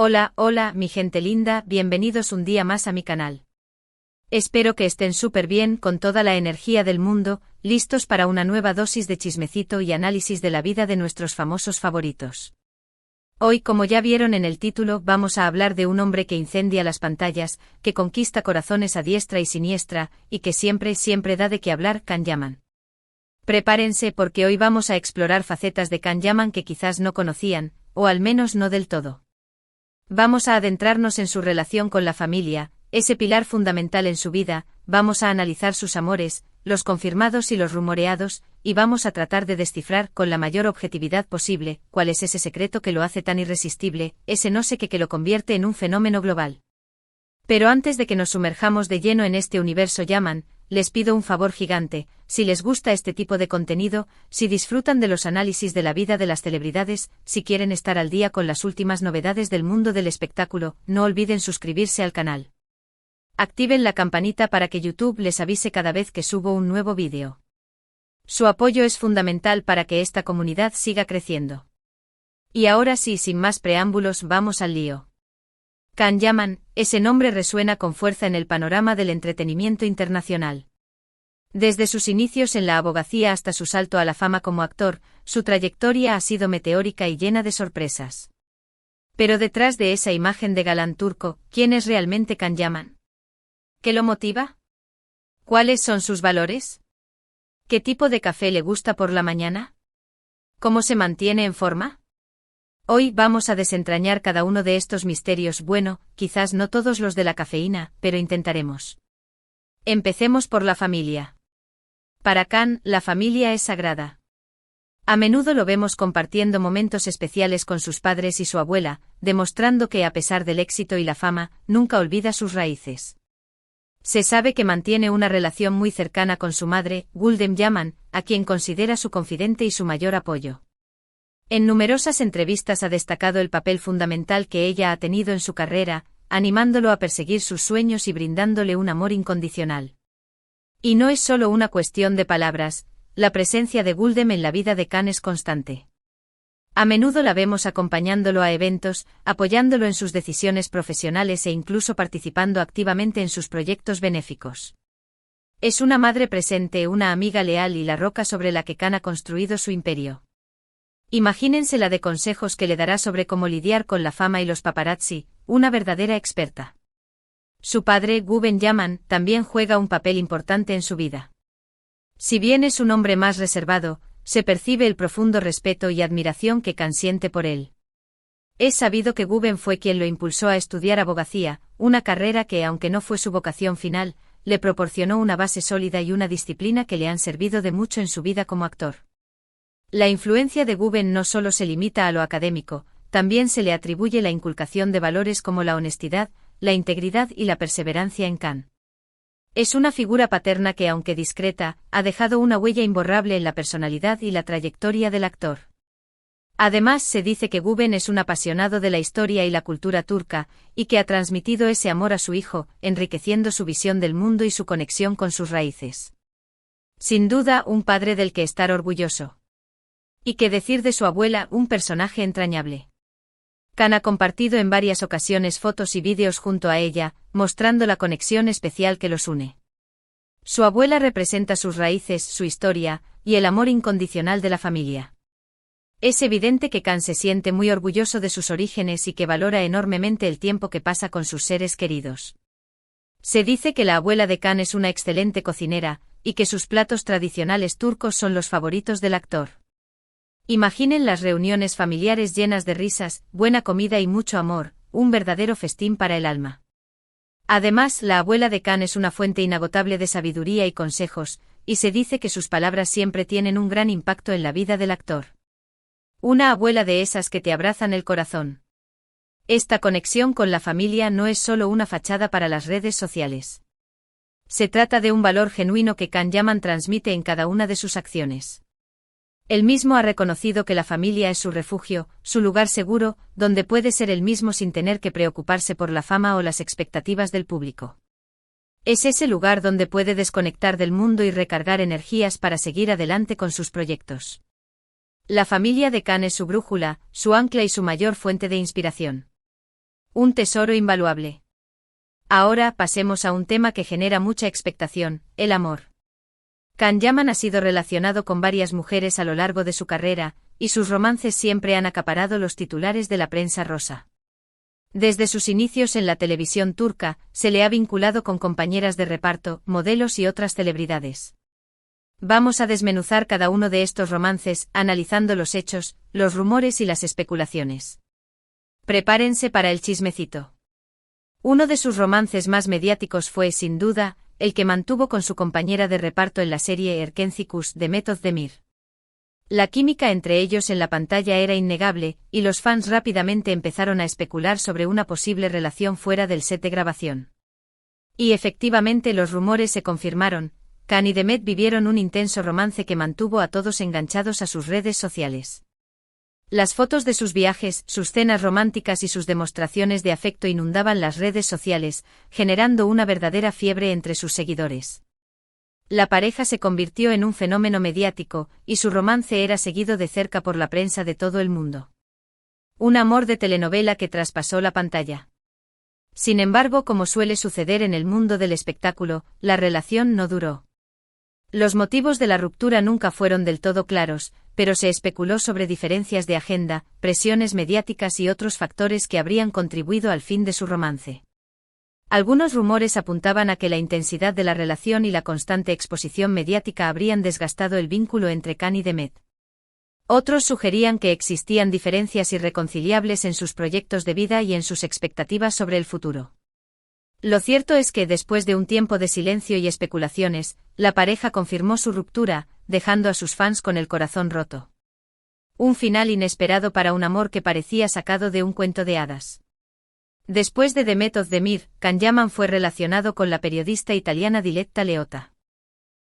Hola, hola, mi gente linda, bienvenidos un día más a mi canal. Espero que estén súper bien, con toda la energía del mundo, listos para una nueva dosis de chismecito y análisis de la vida de nuestros famosos favoritos. Hoy, como ya vieron en el título, vamos a hablar de un hombre que incendia las pantallas, que conquista corazones a diestra y siniestra, y que siempre da de qué hablar, Can Yaman. Prepárense porque hoy vamos a explorar facetas de Can Yaman que quizás no conocían, o al menos no del todo. Vamos a adentrarnos en su relación con la familia, ese pilar fundamental en su vida, vamos a analizar sus amores, los confirmados y los rumoreados, y vamos a tratar de descifrar con la mayor objetividad posible cuál es ese secreto que lo hace tan irresistible, ese no sé qué que lo convierte en un fenómeno global. Pero antes de que nos sumerjamos de lleno en este universo Yaman, les pido un favor gigante: si les gusta este tipo de contenido, si disfrutan de los análisis de la vida de las celebridades, si quieren estar al día con las últimas novedades del mundo del espectáculo, no olviden suscribirse al canal. Activen la campanita para que YouTube les avise cada vez que subo un nuevo vídeo. Su apoyo es fundamental para que esta comunidad siga creciendo. Y ahora sí, sin más preámbulos, vamos al lío. Can Yaman, ese nombre resuena con fuerza en el panorama del entretenimiento internacional. Desde sus inicios en la abogacía hasta su salto a la fama como actor, su trayectoria ha sido meteórica y llena de sorpresas. Pero detrás de esa imagen de galán turco, ¿quién es realmente Can Yaman? ¿Qué lo motiva? ¿Cuáles son sus valores? ¿Qué tipo de café le gusta por la mañana? ¿Cómo se mantiene en forma? Hoy vamos a desentrañar cada uno de estos misterios, bueno, quizás no todos los de la cafeína, pero intentaremos. Empecemos por la familia. Para Can, la familia es sagrada. A menudo lo vemos compartiendo momentos especiales con sus padres y su abuela, demostrando que a pesar del éxito y la fama, nunca olvida sus raíces. Se sabe que mantiene una relación muy cercana con su madre, Gulden Yaman, a quien considera su confidente y su mayor apoyo. En numerosas entrevistas ha destacado el papel fundamental que ella ha tenido en su carrera, animándolo a perseguir sus sueños y brindándole un amor incondicional. Y no es solo una cuestión de palabras, la presencia de Gulden en la vida de Can es constante. A menudo la vemos acompañándolo a eventos, apoyándolo en sus decisiones profesionales e incluso participando activamente en sus proyectos benéficos. Es una madre presente, una amiga leal y la roca sobre la que Can ha construido su imperio. Imagínense la de consejos que le dará sobre cómo lidiar con la fama y los paparazzi, una verdadera experta. Su padre, Gulden Yaman, también juega un papel importante en su vida. Si bien es un hombre más reservado, se percibe el profundo respeto y admiración que Can siente por él. Es sabido que Gulden fue quien lo impulsó a estudiar abogacía, una carrera que, aunque no fue su vocación final, le proporcionó una base sólida y una disciplina que le han servido de mucho en su vida como actor. La influencia de Gulden no solo se limita a lo académico, también se le atribuye la inculcación de valores como la honestidad, la integridad y la perseverancia en Can. Es una figura paterna que, aunque discreta, ha dejado una huella imborrable en la personalidad y la trayectoria del actor. Además, se dice que Gulden es un apasionado de la historia y la cultura turca, y que ha transmitido ese amor a su hijo, enriqueciendo su visión del mundo y su conexión con sus raíces. Sin duda, un padre del que estar orgulloso. Y qué decir de su abuela, un personaje entrañable. Can ha compartido en varias ocasiones fotos y vídeos junto a ella, mostrando la conexión especial que los une. Su abuela representa sus raíces, su historia, y el amor incondicional de la familia. Es evidente que Can se siente muy orgulloso de sus orígenes y que valora enormemente el tiempo que pasa con sus seres queridos. Se dice que la abuela de Can es una excelente cocinera, y que sus platos tradicionales turcos son los favoritos del actor. Imaginen las reuniones familiares llenas de risas, buena comida y mucho amor, un verdadero festín para el alma. Además, la abuela de Can es una fuente inagotable de sabiduría y consejos, y se dice que sus palabras siempre tienen un gran impacto en la vida del actor. Una abuela de esas que te abrazan el corazón. Esta conexión con la familia no es solo una fachada para las redes sociales. Se trata de un valor genuino que Can Yaman transmite en cada una de sus acciones. Él mismo ha reconocido que la familia es su refugio, su lugar seguro, donde puede ser él mismo sin tener que preocuparse por la fama o las expectativas del público. Es ese lugar donde puede desconectar del mundo y recargar energías para seguir adelante con sus proyectos. La familia de Can es su brújula, su ancla y su mayor fuente de inspiración. Un tesoro invaluable. Ahora pasemos a un tema que genera mucha expectación, el amor. Can Yaman ha sido relacionado con varias mujeres a lo largo de su carrera, y sus romances siempre han acaparado los titulares de la prensa rosa. Desde sus inicios en la televisión turca, se le ha vinculado con compañeras de reparto, modelos y otras celebridades. Vamos a desmenuzar cada uno de estos romances, analizando los hechos, los rumores y las especulaciones. Prepárense para el chismecito. Uno de sus romances más mediáticos fue, sin duda, el que mantuvo con su compañera de reparto en la serie Erkenci de Method Demir. La química entre ellos en la pantalla era innegable, y los fans rápidamente empezaron a especular sobre una posible relación fuera del set de grabación. Y efectivamente los rumores se confirmaron. Can y Demet vivieron un intenso romance que mantuvo a todos enganchados a sus redes sociales. Las fotos de sus viajes, sus cenas románticas y sus demostraciones de afecto inundaban las redes sociales, generando una verdadera fiebre entre sus seguidores. La pareja se convirtió en un fenómeno mediático, y su romance era seguido de cerca por la prensa de todo el mundo. Un amor de telenovela que traspasó la pantalla. Sin embargo, como suele suceder en el mundo del espectáculo, la relación no duró. Los motivos de la ruptura nunca fueron del todo claros, pero se especuló sobre diferencias de agenda, presiones mediáticas y otros factores que habrían contribuido al fin de su romance. Algunos rumores apuntaban a que la intensidad de la relación y la constante exposición mediática habrían desgastado el vínculo entre Can y Demet. Otros sugerían que existían diferencias irreconciliables en sus proyectos de vida y en sus expectativas sobre el futuro. Lo cierto es que después de un tiempo de silencio y especulaciones, la pareja confirmó su ruptura, dejando a sus fans con el corazón roto. Un final inesperado para un amor que parecía sacado de un cuento de hadas. Después de The Method Demir, Can Yaman fue relacionado con la periodista italiana Diletta Leotta.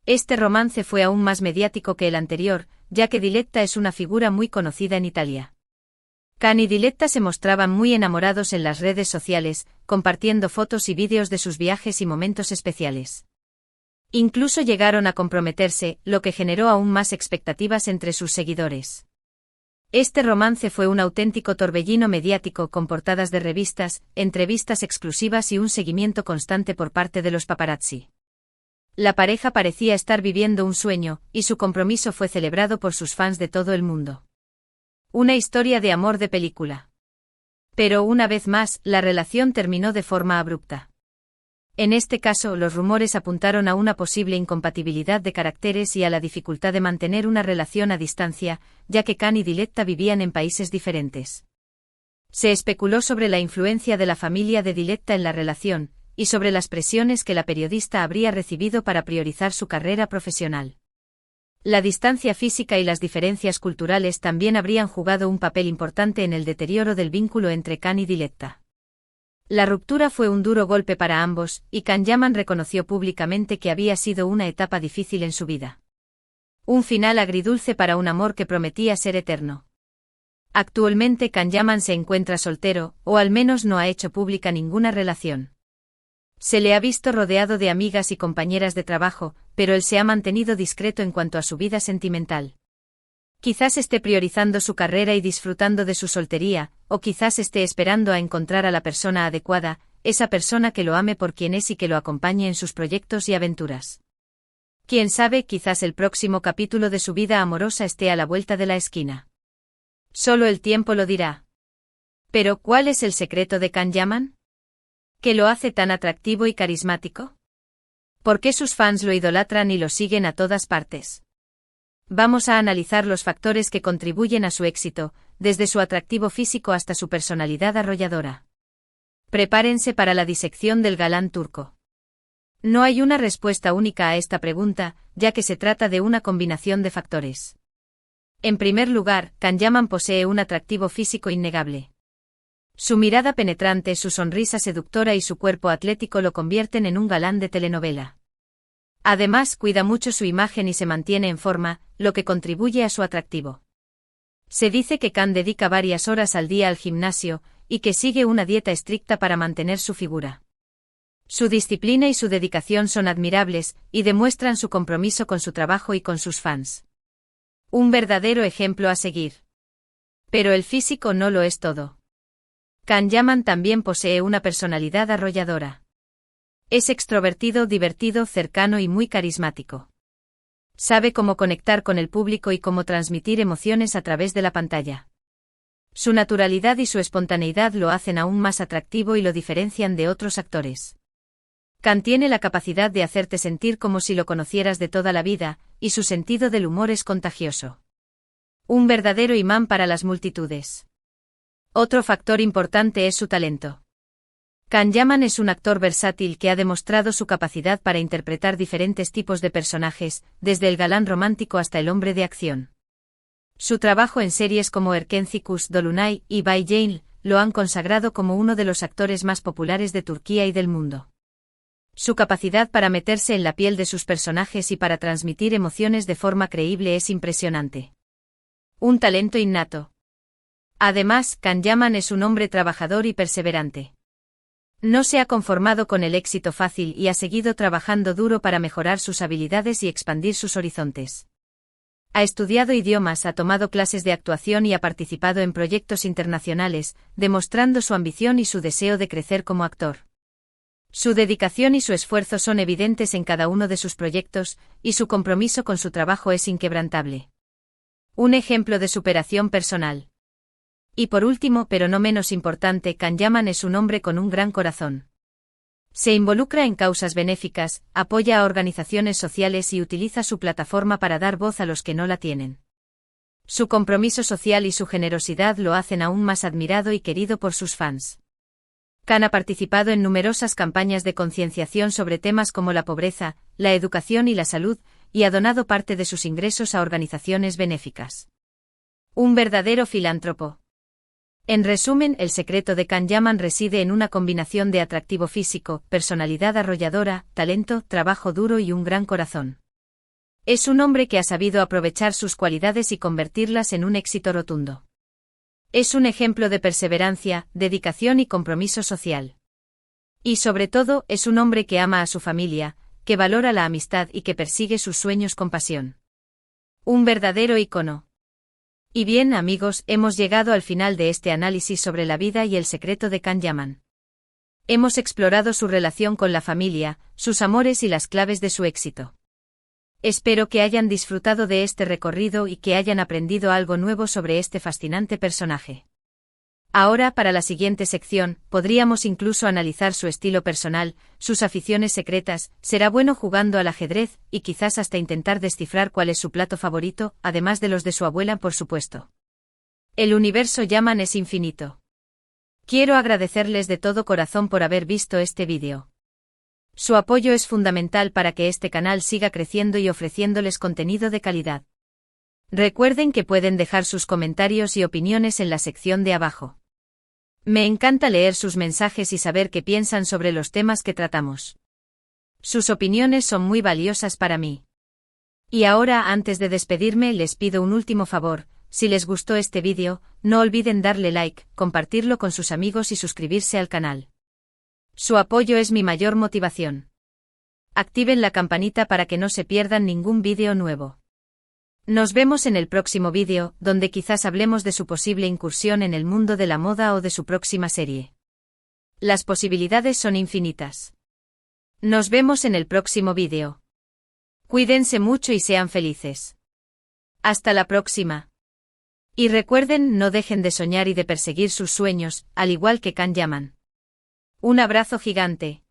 Este romance fue aún más mediático que el anterior, ya que Diletta es una figura muy conocida en Italia. Can y Diletta se mostraban muy enamorados en las redes sociales, compartiendo fotos y vídeos de sus viajes y momentos especiales. Incluso llegaron a comprometerse, lo que generó aún más expectativas entre sus seguidores. Este romance fue un auténtico torbellino mediático con portadas de revistas, entrevistas exclusivas y un seguimiento constante por parte de los paparazzi. La pareja parecía estar viviendo un sueño, y su compromiso fue celebrado por sus fans de todo el mundo. Una historia de amor de película. Pero una vez más, la relación terminó de forma abrupta. En este caso, los rumores apuntaron a una posible incompatibilidad de caracteres y a la dificultad de mantener una relación a distancia, ya que Can y Diletta vivían en países diferentes. Se especuló sobre la influencia de la familia de Diletta en la relación, y sobre las presiones que la periodista habría recibido para priorizar su carrera profesional. La distancia física y las diferencias culturales también habrían jugado un papel importante en el deterioro del vínculo entre Can y Diletta. La ruptura fue un duro golpe para ambos, y Can Yaman reconoció públicamente que había sido una etapa difícil en su vida. Un final agridulce para un amor que prometía ser eterno. Actualmente Can Yaman se encuentra soltero, o al menos no ha hecho pública ninguna relación. Se le ha visto rodeado de amigas y compañeras de trabajo, pero él se ha mantenido discreto en cuanto a su vida sentimental. Quizás esté priorizando su carrera y disfrutando de su soltería, o quizás esté esperando a encontrar a la persona adecuada, esa persona que lo ame por quien es y que lo acompañe en sus proyectos y aventuras. Quién sabe, quizás el próximo capítulo de su vida amorosa esté a la vuelta de la esquina. Solo el tiempo lo dirá. Pero, ¿cuál es el secreto de Can Yaman? ¿Qué lo hace tan atractivo y carismático? ¿Por qué sus fans lo idolatran y lo siguen a todas partes? Vamos a analizar los factores que contribuyen a su éxito, desde su atractivo físico hasta su personalidad arrolladora. Prepárense para la disección del galán turco. No hay una respuesta única a esta pregunta, ya que se trata de una combinación de factores. En primer lugar, Can Yaman posee un atractivo físico innegable. Su mirada penetrante, su sonrisa seductora y su cuerpo atlético lo convierten en un galán de telenovela. Además, cuida mucho su imagen y se mantiene en forma, lo que contribuye a su atractivo. Se dice que Can dedica varias horas al día al gimnasio, y que sigue una dieta estricta para mantener su figura. Su disciplina y su dedicación son admirables, y demuestran su compromiso con su trabajo y con sus fans. Un verdadero ejemplo a seguir. Pero el físico no lo es todo. Can Yaman también posee una personalidad arrolladora. Es extrovertido, divertido, cercano y muy carismático. Sabe cómo conectar con el público y cómo transmitir emociones a través de la pantalla. Su naturalidad y su espontaneidad lo hacen aún más atractivo y lo diferencian de otros actores. Can tiene la capacidad de hacerte sentir como si lo conocieras de toda la vida, y su sentido del humor es contagioso. Un verdadero imán para las multitudes. Otro factor importante es su talento. Can Yaman es un actor versátil que ha demostrado su capacidad para interpretar diferentes tipos de personajes, desde el galán romántico hasta el hombre de acción. Su trabajo en series como Erkencikus Dolunay y Bay Jane lo han consagrado como uno de los actores más populares de Turquía y del mundo. Su capacidad para meterse en la piel de sus personajes y para transmitir emociones de forma creíble es impresionante. Un talento innato. Además, Can Yaman es un hombre trabajador y perseverante. No se ha conformado con el éxito fácil y ha seguido trabajando duro para mejorar sus habilidades y expandir sus horizontes. Ha estudiado idiomas, ha tomado clases de actuación y ha participado en proyectos internacionales, demostrando su ambición y su deseo de crecer como actor. Su dedicación y su esfuerzo son evidentes en cada uno de sus proyectos, y su compromiso con su trabajo es inquebrantable. Un ejemplo de superación personal. Y por último, pero no menos importante, Can Yaman es un hombre con un gran corazón. Se involucra en causas benéficas, apoya a organizaciones sociales y utiliza su plataforma para dar voz a los que no la tienen. Su compromiso social y su generosidad lo hacen aún más admirado y querido por sus fans. Can ha participado en numerosas campañas de concienciación sobre temas como la pobreza, la educación y la salud, y ha donado parte de sus ingresos a organizaciones benéficas. Un verdadero filántropo. En resumen, el secreto de Can Yaman reside en una combinación de atractivo físico, personalidad arrolladora, talento, trabajo duro y un gran corazón. Es un hombre que ha sabido aprovechar sus cualidades y convertirlas en un éxito rotundo. Es un ejemplo de perseverancia, dedicación y compromiso social. Y sobre todo, es un hombre que ama a su familia, que valora la amistad y que persigue sus sueños con pasión. Un verdadero ícono. Y bien, amigos, hemos llegado al final de este análisis sobre la vida y el secreto de Can Yaman. Hemos explorado su relación con la familia, sus amores y las claves de su éxito. Espero que hayan disfrutado de este recorrido y que hayan aprendido algo nuevo sobre este fascinante personaje. Ahora, para la siguiente sección, podríamos incluso analizar su estilo personal, sus aficiones secretas, será bueno jugando al ajedrez, y quizás hasta intentar descifrar cuál es su plato favorito, además de los de su abuela, por supuesto. El universo Yaman es infinito. Quiero agradecerles de todo corazón por haber visto este vídeo. Su apoyo es fundamental para que este canal siga creciendo y ofreciéndoles contenido de calidad. Recuerden que pueden dejar sus comentarios y opiniones en la sección de abajo. Me encanta leer sus mensajes y saber qué piensan sobre los temas que tratamos. Sus opiniones son muy valiosas para mí. Y ahora, antes de despedirme, les pido un último favor: si les gustó este vídeo, no olviden darle like, compartirlo con sus amigos y suscribirse al canal. Su apoyo es mi mayor motivación. Activen la campanita para que no se pierdan ningún vídeo nuevo. Nos vemos en el próximo vídeo, donde quizás hablemos de su posible incursión en el mundo de la moda o de su próxima serie. Las posibilidades son infinitas. Nos vemos en el próximo vídeo. Cuídense mucho y sean felices. Hasta la próxima. Y recuerden, no dejen de soñar y de perseguir sus sueños, al igual que Can Yaman. Un abrazo gigante.